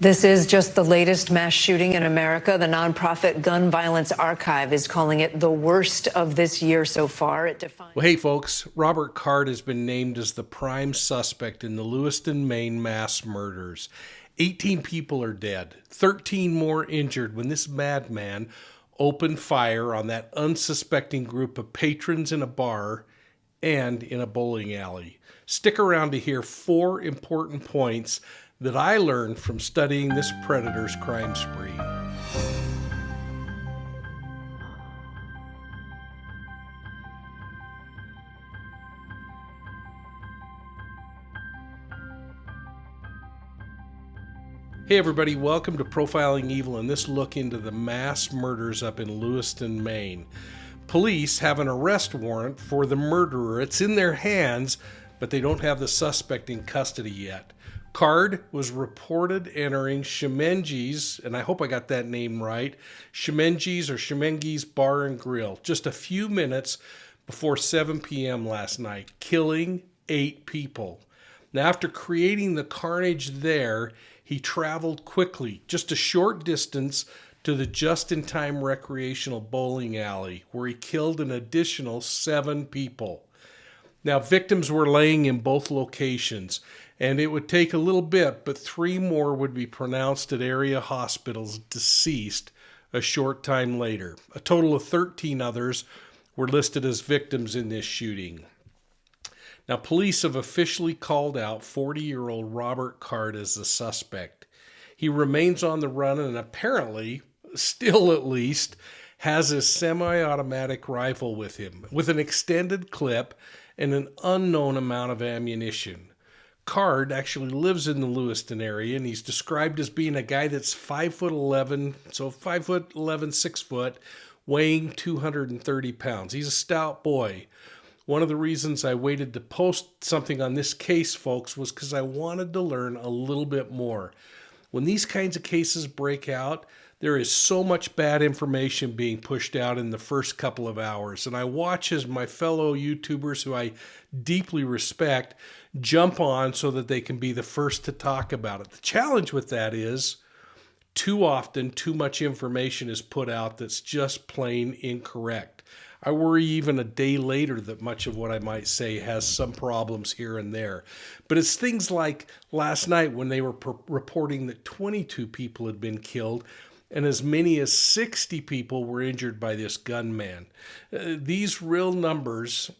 This is just the latest mass shooting in America. The nonprofit Gun Violence Archive is calling it the worst of this year so far. Well, hey, folks, Robert Card has been named as the prime suspect in the Lewiston, Maine Mass Murders. 18 people are dead, 13 more injured when this madman opened fire on that unsuspecting group of patrons in a bar and in a bowling alley. Stick around to hear 4 important points that I learned from studying this predator's crime spree. Hey everybody, welcome to Profiling Evil and this look into the mass murders up in Lewiston, Maine. Police have an arrest warrant for the murderer. It's in their hands, but they don't have the suspect in custody yet. Card was reported entering Schemengees, and I hope I got that name right, Schemengees or Schemengees Bar and Grill, just a few minutes before 7 p.m. last night, killing 8 people. Now, after creating the carnage there, he traveled quickly, just a short distance, to the just-in-time recreational bowling alley, where he killed an additional 7 people. Now, victims were laying in both locations, and it would take a little bit, but 3 more would be pronounced at area hospitals deceased a short time later. A total of 13 others were listed as victims in this shooting. Now, police have officially called out 40-year-old Robert Card as the suspect. He remains on the run and apparently, still at least, has his semi-automatic rifle with him, with an extended clip and an unknown amount of ammunition. Card actually lives in the Lewiston area, and he's described as being a guy that's 5'11", so 5'11", 6 foot, weighing 230 pounds. He's a stout boy. One of the reasons I waited to post something on this case, folks, was because I wanted to learn a little bit more. When these kinds of cases break out, there is so much bad information being pushed out in the first couple of hours. And I watch as my fellow YouTubers, who I deeply respect, jump on so that they can be the first to talk about it. The challenge with that is too often too much information is put out that's just plain incorrect. I worry even a day later that much of what I might say has some problems here and there. But it's things like last night when they were reporting that 22 people had been killed and as many as 60 people were injured by this gunman. These real numbers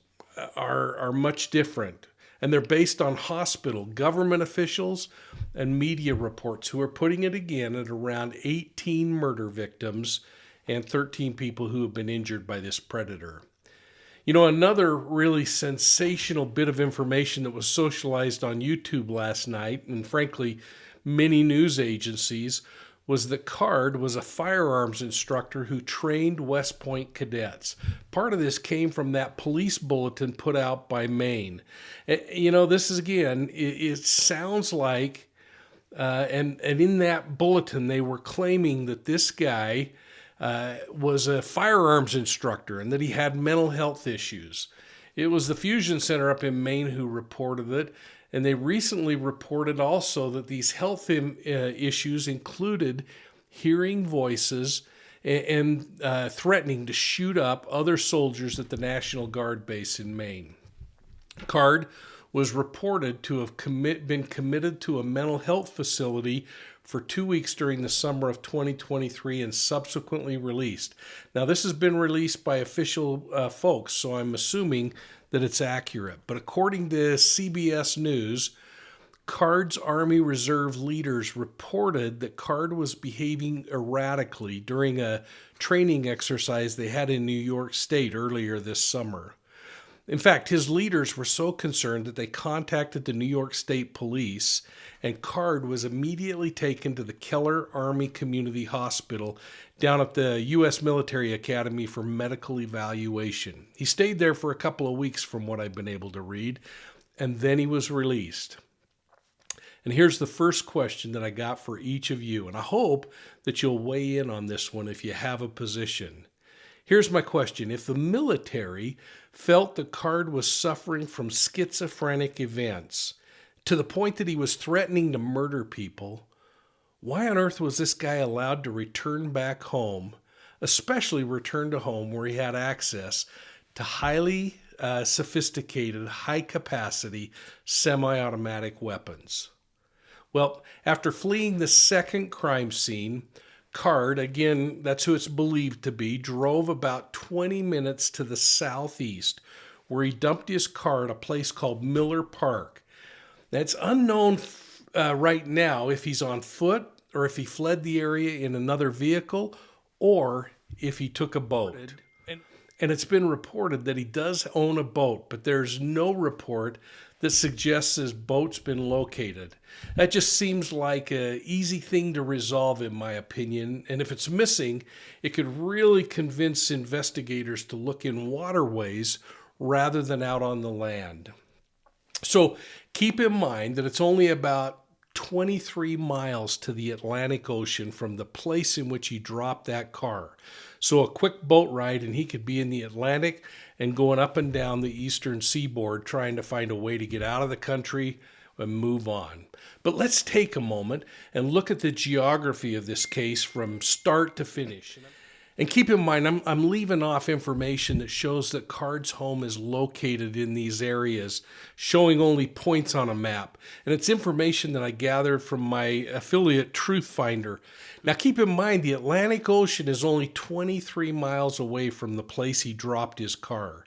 are much different, and they're based on hospital, government officials, and media reports who are putting it again at around 18 murder victims and 13 people who have been injured by this predator. You know, another really sensational bit of information that was socialized on YouTube last night, and frankly, many news agencies, was that Card was a firearms instructor who trained West Point cadets. Part of this came from that police bulletin put out by Maine. You know, this is, again, it sounds like, and in that bulletin, they were claiming that this guy was a firearms instructor and that he had mental health issues. It was the Fusion Center up in Maine who reported it, and they recently reported also that these health issues included hearing voices and threatening to shoot up other soldiers at the National Guard base in Maine. Card was reported to have been committed to a mental health facility for 2 weeks during the summer of 2023 and subsequently released. Now, this has been released by official folks, so I'm assuming that it's accurate. But according to CBS News, Card's Army Reserve leaders reported that Card was behaving erratically during a training exercise they had in New York State earlier this summer. In fact, his leaders were so concerned that they contacted the New York State Police, and Card was immediately taken to the Keller Army Community Hospital down at the U.S. Military Academy for medical evaluation. He stayed there for a couple of weeks from what I've been able to read, and then he was released. And here's the first question that I got for each of you, and I hope that you'll weigh in on this one if you have a position. Here's my question. If the military felt the Card was suffering from schizophrenic events to the point that he was threatening to murder people, Why on earth was this guy allowed to return back home, especially return to home where he had access to highly sophisticated, high-capacity, semi-automatic weapons? Well, after fleeing the second crime scene, Card, again, that's who it's believed to be, drove about 20 minutes to the southeast, where he dumped his car at a place called Miller Park. Now, it's unknown right now if he's on foot or if he fled the area in another vehicle or if he took a boat. And it's been reported that he does own a boat, but there's no report that suggests his boat's been located. That just seems like an easy thing to resolve, in my opinion. And if it's missing, it could really convince investigators to look in waterways rather than out on the land. So keep in mind that it's only about 23 miles to the Atlantic Ocean from the place in which he dropped that car. So a quick boat ride and he could be in the Atlantic and going up and down the eastern seaboard trying to find a way to get out of the country and move on. But let's take a moment and look at the geography of this case from start to finish. And keep in mind, I'm leaving off information that shows that Card's home is located in these areas, showing only points on a map. And it's information that I gathered from my affiliate Truth Finder. Now keep in mind, the Atlantic Ocean is only 23 miles away from the place he dropped his car.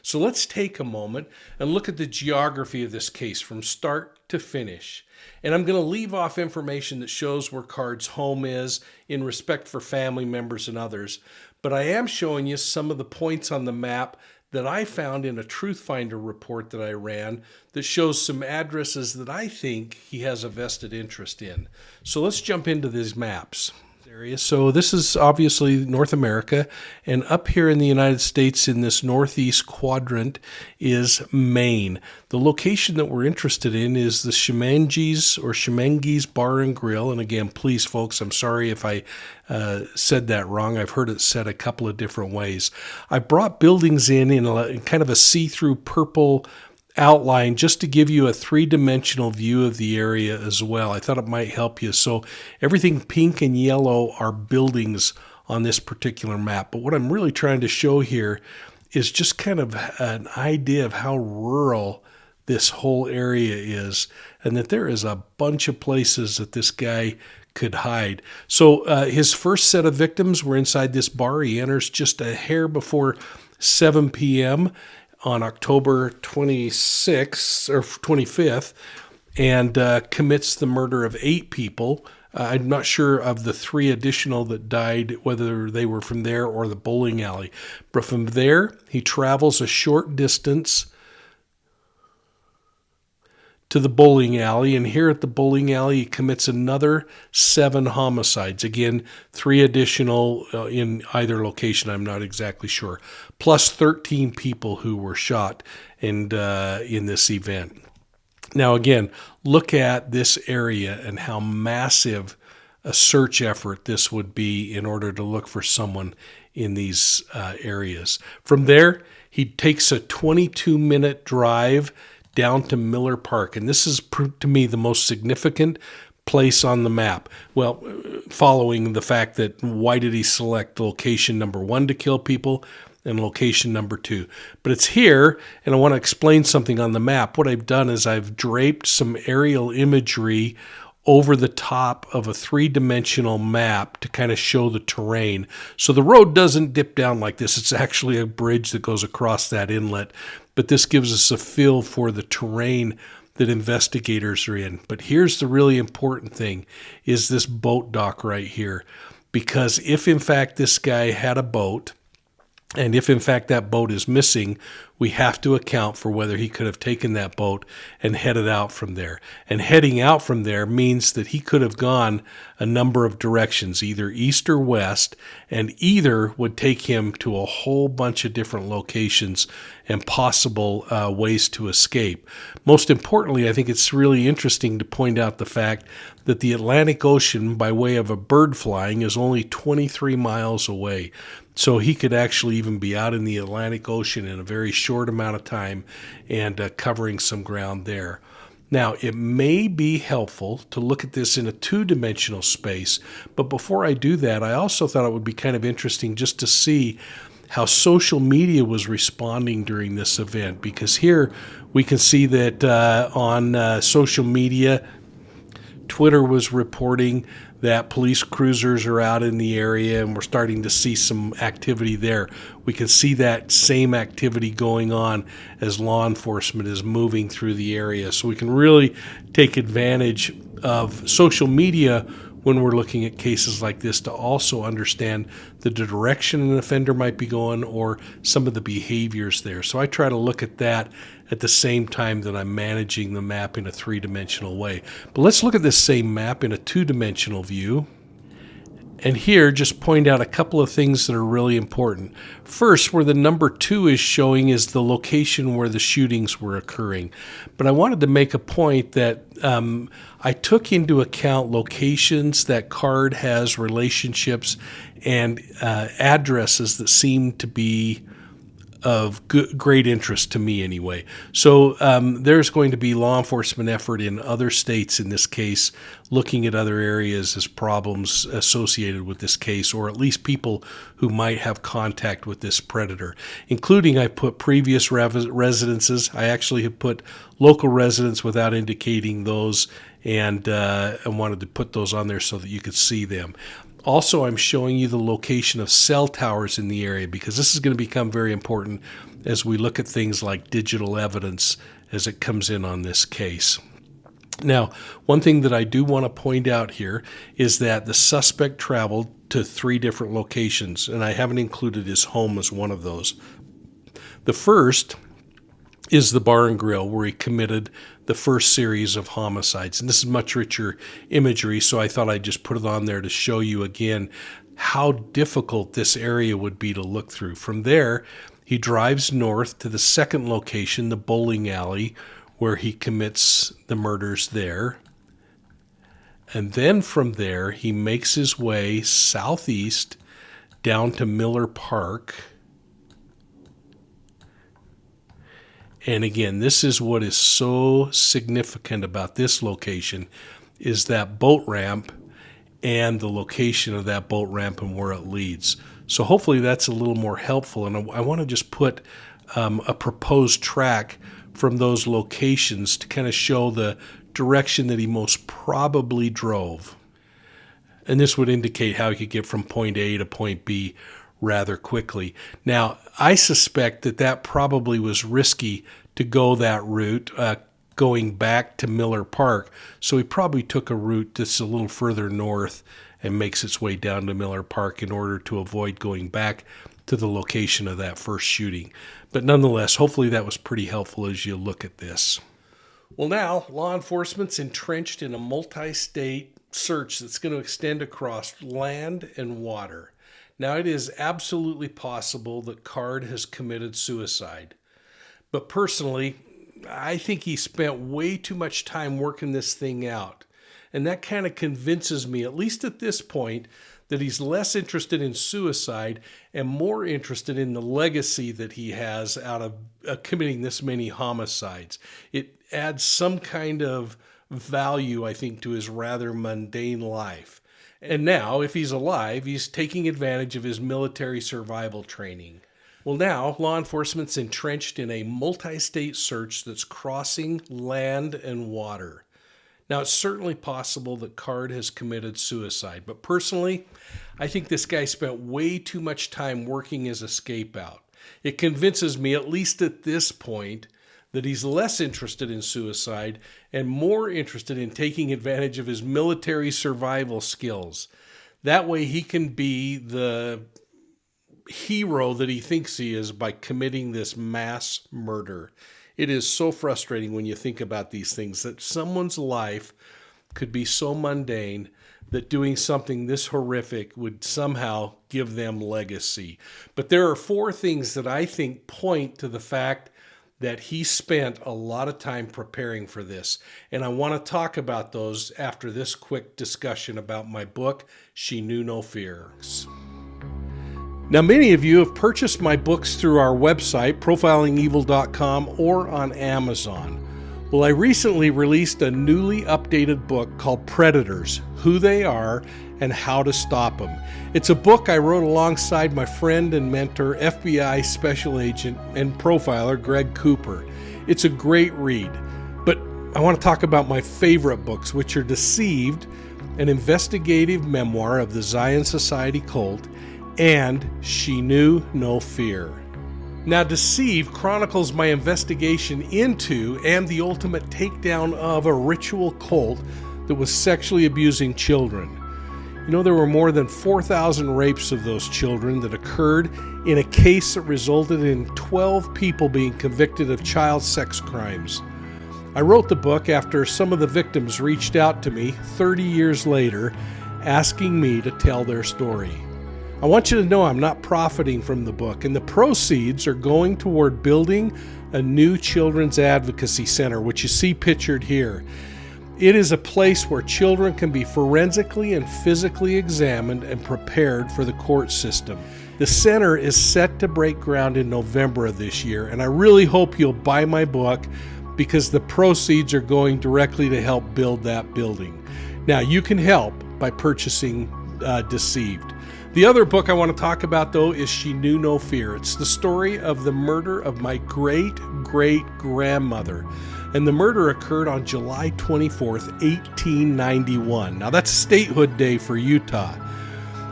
So let's take a moment and look at the geography of this case from start to finish. And I'm going to leave off information that shows where Card's home is in respect for family members and others. But I am showing you some of the points on the map that I found in a Truth Finder report that I ran that shows some addresses that I think he has a vested interest in. So let's jump into these maps. So this is obviously North America, and up here in the United States in this northeast quadrant is Maine. The location that we're interested in is the Schemengees Bar and Grill. And again, please folks, I'm sorry if I said that wrong. I've heard it said a couple of different ways. I brought buildings in kind of a see-through purple outline just to give you a three-dimensional view of the area as well. I thought it might help you. So everything pink and yellow are buildings on this particular map. But what I'm really trying to show here is just kind of an idea of how rural this whole area is, and that there is a bunch of places that this guy could hide. So his first set of victims were inside this bar. He enters just a hair before 7 p.m. on October 26th or 25th and commits the murder of 8 people. I'm not sure of the 3 additional that died, whether they were from there or the bowling alley. But from there, he travels a short distance to the bowling alley, and here at the bowling alley, he commits another 7 homicides. Again, 3 additional in either location, I'm not exactly sure, plus 13 people who were shot in this event. Now, again, look at this area and how massive a search effort this would be in order to look for someone in these areas. From there, he takes a 22-minute drive down to Miller Park. And this is, to me, the most significant place on the map. Well, following the fact that why did he select location number 1 to kill people and location number 2? But it's here, and I want to explain something on the map. What I've done is I've draped some aerial imagery over the top of a 3-dimensional map to kind of show the terrain. So the road doesn't dip down like this. It's actually a bridge that goes across that inlet. But this gives us a feel for the terrain that investigators are in. But here's the really important thing, is this boat dock right here. Because if in fact this guy had a boat, and if in fact that boat is missing, we have to account for whether he could have taken that boat and headed out from there. And heading out from there means that he could have gone a number of directions, either east or west, and either would take him to a whole bunch of different locations and possible ways to escape. Most importantly, I think it's really interesting to point out the fact that the Atlantic Ocean, by way of a bird flying, is only 23 miles away. So he could actually even be out in the Atlantic Ocean in a very short amount of time and covering some ground there. Now, it may be helpful to look at this in a two-dimensional space, but before I do that, I also thought it would be kind of interesting just to see how social media was responding during this event, because here we can see that on social media, Twitter was reporting that police cruisers are out in the area, and we're starting to see some activity there. We can see that same activity going on as law enforcement is moving through the area. So we can really take advantage of social media when we're looking at cases like this to also understand the direction an offender might be going or some of the behaviors there. So I try to look at that at the same time that I'm managing the map in a three-dimensional way. But let's look at this same map in a two-dimensional view. And here, just point out a couple of things that are really important. First, where the number 2 is showing is the location where the shootings were occurring. But I wanted to make a point that I took into account locations that Card has relationships and addresses that seem to be of great interest to me anyway. So there's going to be law enforcement effort in other states in this case, looking at other areas as problems associated with this case, or at least people who might have contact with this predator, including I put previous residences. I actually have put local residents without indicating those, and I wanted to put those on there so that you could see them. Also, I'm showing you the location of cell towers in the area, because this is going to become very important as we look at things like digital evidence as it comes in on this case. Now, one thing that I do want to point out here is that the suspect traveled to 3 different locations, and I haven't included his home as one of those. The first is the bar and grill where he committed the first series of homicides. And this is much richer imagery, so I thought I'd just put it on there to show you again how difficult this area would be to look through. From there, he drives north to the second location, the bowling alley, where he commits the murders there. And then from there, he makes his way southeast down to Miller Park. And again, this is what is so significant about this location, is that boat ramp and the location of that boat ramp and where it leads. So hopefully that's a little more helpful. And I want to just put a proposed track from those locations to kind of show the direction that he most probably drove. And this would indicate how he could get from point A to point B rather quickly. Now, I suspect that that probably was risky to go that route, going back to Miller Park. So he probably took a route that's a little further north and makes its way down to Miller Park in order to avoid going back to the location of that first shooting. But nonetheless, hopefully that was pretty helpful as you look at this. Well, now law enforcement's entrenched in a multi-state search that's going to extend across land and water. Now, it is absolutely possible that Card has committed suicide. But personally, I think he spent way too much time working this thing out. And that kind of convinces me, at least at this point, that he's less interested in suicide and more interested in the legacy that he has out of committing this many homicides. It adds some kind of value, I think, to his rather mundane life. And now, if he's alive, he's taking advantage of his military survival training. Well, now, law enforcement's entrenched in a multi-state search that's crossing land and water. Now, it's certainly possible that Card has committed suicide, but personally, I think this guy spent way too much time working his escape out. It convinces me, at least at this point, that he's less interested in suicide and more interested in taking advantage of his military survival skills. That way he can be the hero that he thinks he is by committing this mass murder. It is so frustrating when you think about these things, that someone's life could be so mundane that doing something this horrific would somehow give them legacy. But there are 4 things that I think point to the fact that he spent a lot of time preparing for this. And I want to talk about those after this quick discussion about my book, She Knew No Fear. Now, many of you have purchased my books through our website, profilingevil.com, or on Amazon. Well, I recently released a newly updated book called Predators: Who They Are and How to Stop Them. It's a book I wrote alongside my friend and mentor, FBI Special Agent and profiler Greg Cooper. It's a great read, but I want to talk about my favorite books, which are Deceived, an investigative memoir of the Zion Society cult, and She Knew No Fear. Now, Deceived chronicles my investigation into and the ultimate takedown of a ritual cult that was sexually abusing children. You know, there were more than 4,000 rapes of those children that occurred in a case that resulted in 12 people being convicted of child sex crimes. I wrote the book after some of the victims reached out to me 30 years later, asking me to tell their story. I want you to know I'm not profiting from the book, and the proceeds are going toward building a new children's advocacy center, which you see pictured here. It is a place where children can be forensically and physically examined and prepared for the court system. The center is set to break ground in November of this year, and I really hope you'll buy my book because the proceeds are going directly to help build that building. Now, you can help by purchasing Deceived. The other book I want to talk about, though, is She Knew No Fear. It's the story of the murder of my great-great-grandmother. And the murder occurred on July 24th, 1891. Now, that's statehood day for Utah.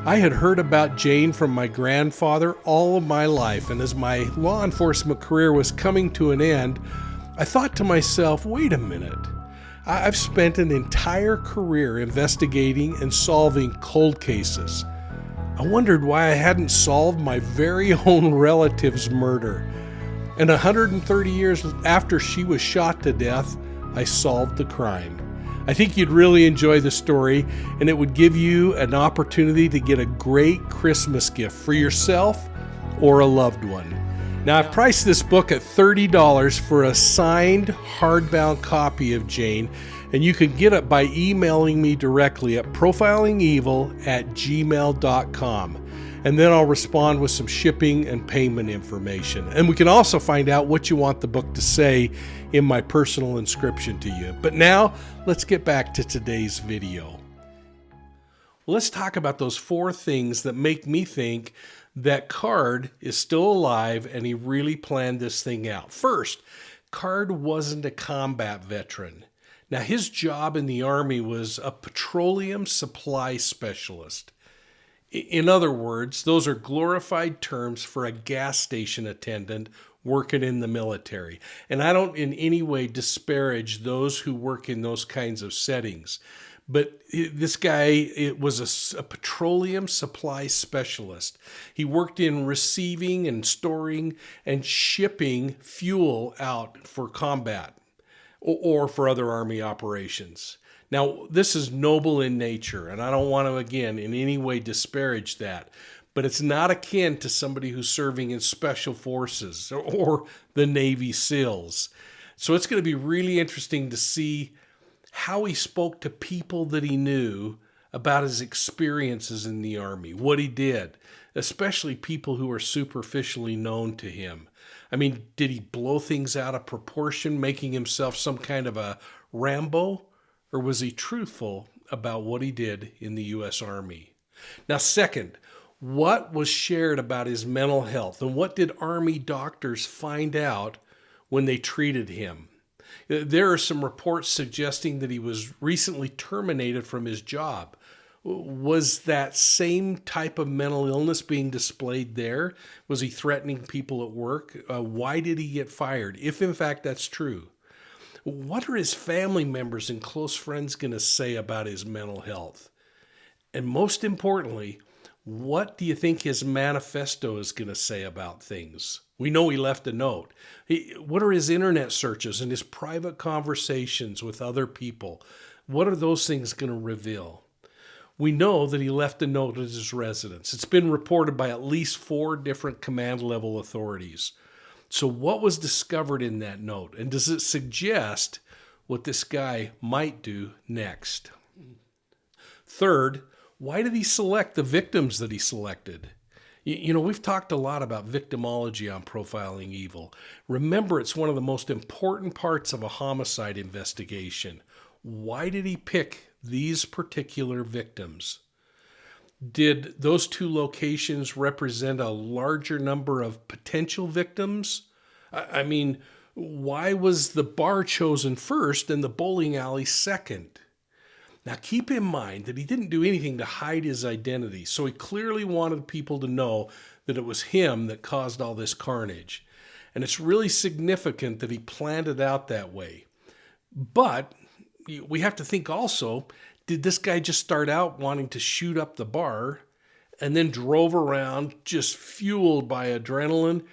I had heard about Jane from my grandfather all of my life, and as my law enforcement career was coming to an end, I thought to myself, wait a minute. I've spent an entire career investigating and solving cold cases. I wondered why I hadn't solved my very own relative's murder. And 130 years after she was shot to death, I solved the crime. I think you'd really enjoy the story, and it would give you an opportunity to get a great Christmas gift for yourself or a loved one. Now, I've priced this book at $30 for a signed hardbound copy of Jane, and you can get it by emailing me directly at profilingevil@gmail.com. And then I'll respond with some shipping and payment information. And we can also find out what you want the book to say in my personal inscription to you. But now, let's get back to today's video. Let's talk about those 4 things that make me think that Card is still alive and he really planned this thing out. First, Card wasn't a combat veteran. Now, his job in the Army was a petroleum supply specialist. In other words, those are glorified terms for a gas station attendant working in the military. And I don't in any way disparage those who work in those kinds of settings. But this guy, it was a petroleum supply specialist. He worked in receiving and storing and shipping fuel out for combat or for other Army operations. Now, this is noble in nature, and I don't want to, again, in any way disparage that, but it's not akin to somebody who's serving in Special Forces or the Navy SEALs. So it's going to be really interesting to see how he spoke to people that he knew about his experiences in the Army, what he did, especially people who are superficially known to him. I mean, did he blow things out of proportion, making himself some kind of a Rambo? Or was he truthful about what he did in the U.S. Army? Now, second, what was shared about his mental health? And what did Army doctors find out when they treated him? There are some reports suggesting that he was recently terminated from his job. Was that same type of mental illness being displayed there? Was he threatening people at work? Why did he get fired, if in fact that's true? What are his family members and close friends going to say about his mental health? And most importantly, what do you think his manifesto is going to say about things? We know he left a note. What are his internet searches and his private conversations with other people? What are those things going to reveal? We know that he left a note at his residence. It's been reported by at least 4 different command level authorities. So what was discovered in that note? And does it suggest what this guy might do next? Third, why did he select the victims that he selected? We've talked a lot about victimology on Profiling Evil. Remember, it's one of the most important parts of a homicide investigation. Why did he pick these particular victims? Did those two locations represent a larger number of potential victims? I mean, why was the bar chosen first and the bowling alley second? Now, keep in mind that he didn't do anything to hide his identity, so he clearly wanted people to know that it was him that caused all this carnage. And it's really significant that he planned it out that way. But we have to think also, did this guy just start out wanting to shoot up the bar and then drove around just fueled by adrenaline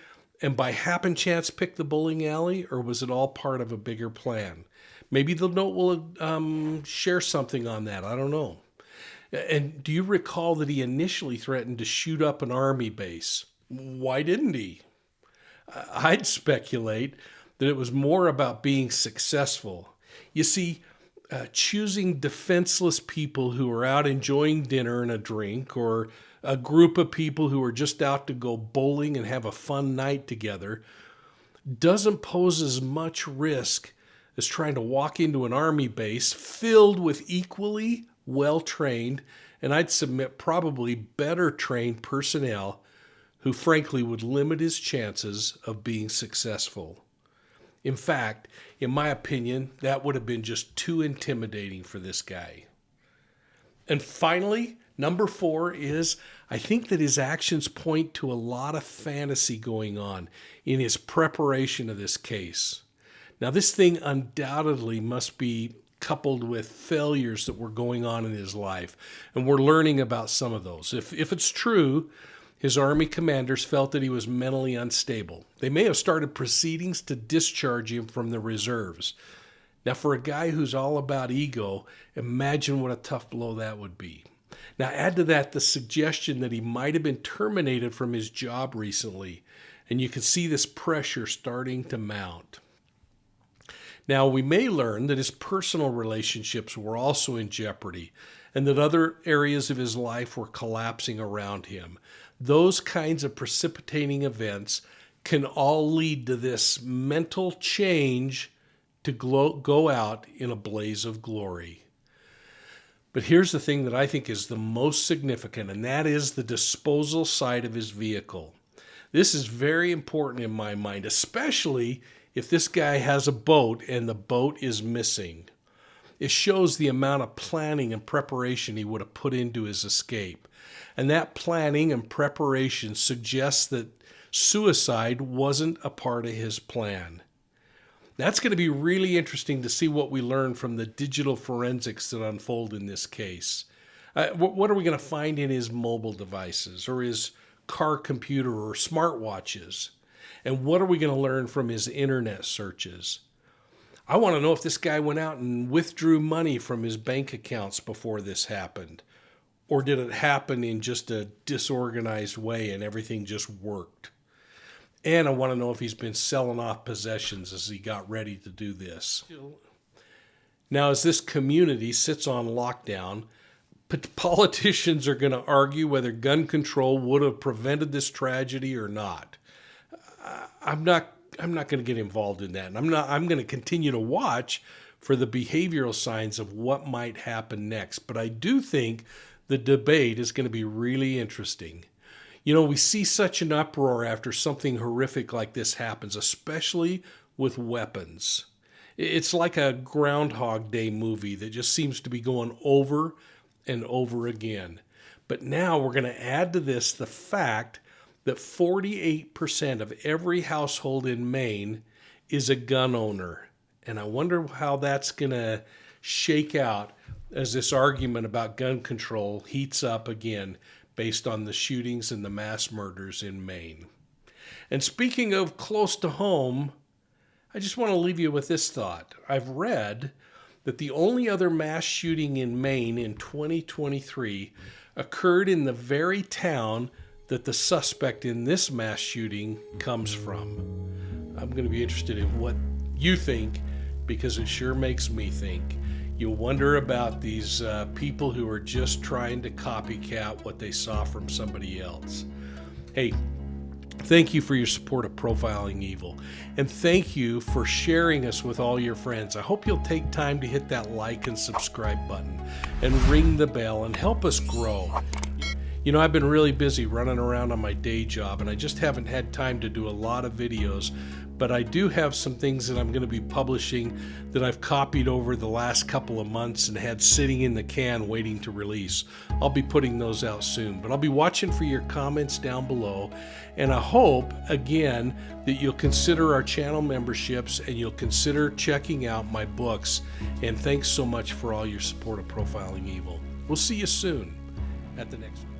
and by happen chance pick the bowling alley, or was it all part of a bigger plan? Maybe the note will share something on that. I don't know. And do you recall that he initially threatened to shoot up an army base? Why didn't he? I'd speculate that it was more about being successful. You see, choosing defenseless people who are out enjoying dinner and a drink, or a group of people who are just out to go bowling and have a fun night together, doesn't pose as much risk as trying to walk into an army base filled with equally well-trained, and I'd submit probably better trained personnel who frankly would limit his chances of being successful. In fact, in my opinion, that would have been just too intimidating for this guy. And finally, number 4 is, I think that his actions point to a lot of fantasy going on in his preparation of this case. Now, this thing undoubtedly must be coupled with failures that were going on in his life, and we're learning about some of those. If it's true, his Army commanders felt that he was mentally unstable. They may have started proceedings to discharge him from the reserves. Now, for a guy who's all about ego, imagine what a tough blow that would be. Now, add to that the suggestion that he might have been terminated from his job recently, and you can see this pressure starting to mount. Now, we may learn that his personal relationships were also in jeopardy and that other areas of his life were collapsing around him. Those kinds of precipitating events can all lead to this mental change to go out in a blaze of glory. But here's the thing that I think is the most significant, and that is the disposal side of his vehicle. This is very important in my mind, especially if this guy has a boat and the boat is missing. It shows the amount of planning and preparation he would have put into his escape. And that planning and preparation suggests that suicide wasn't a part of his plan. That's going to be really interesting to see what we learn from the digital forensics that unfold in this case. What are we going to find in his mobile devices or his car computer or smartwatches? And what are we going to learn from his internet searches? I want to know if this guy went out and withdrew money from his bank accounts before this happened. Or did it happen in just a disorganized way and everything just worked? And I want to know if he's been selling off possessions as he got ready to do this. Now, as this community sits on lockdown, politicians are going to argue whether gun control would have prevented this tragedy or not. I'm not going to get involved in that. And I'm going to continue to watch for the behavioral signs of what might happen next. But I do think the debate is going to be really interesting. You know, we see such an uproar after something horrific like this happens, especially with weapons. It's like a Groundhog Day movie that just seems to be going over and over again. But now we're going to add to this the fact that 48% of every household in Maine is a gun owner. And I wonder how that's going to shake out as this argument about gun control heats up again based on the shootings and the mass murders in Maine. And speaking of close to home, I just want to leave you with this thought. I've read that the only other mass shooting in Maine in 2023 occurred in the very town that the suspect in this mass shooting comes from. I'm going to be interested in what you think, because it sure makes me think. You wonder about these people who are just trying to copycat what they saw from somebody else. Hey, thank you for your support of Profiling Evil, and thank you for sharing us with all your friends. I hope you'll take time to hit that like and subscribe button and ring the bell and help us grow. You know, I've been really busy running around on my day job, and I just haven't had time to do a lot of videos, but I do have some things that I'm going to be publishing that I've copied over the last couple of months and had sitting in the can waiting to release. I'll be putting those out soon, but I'll be watching for your comments down below, and I hope, again, that you'll consider our channel memberships and you'll consider checking out my books. And thanks so much for all your support of Profiling Evil. We'll see you soon at the next one.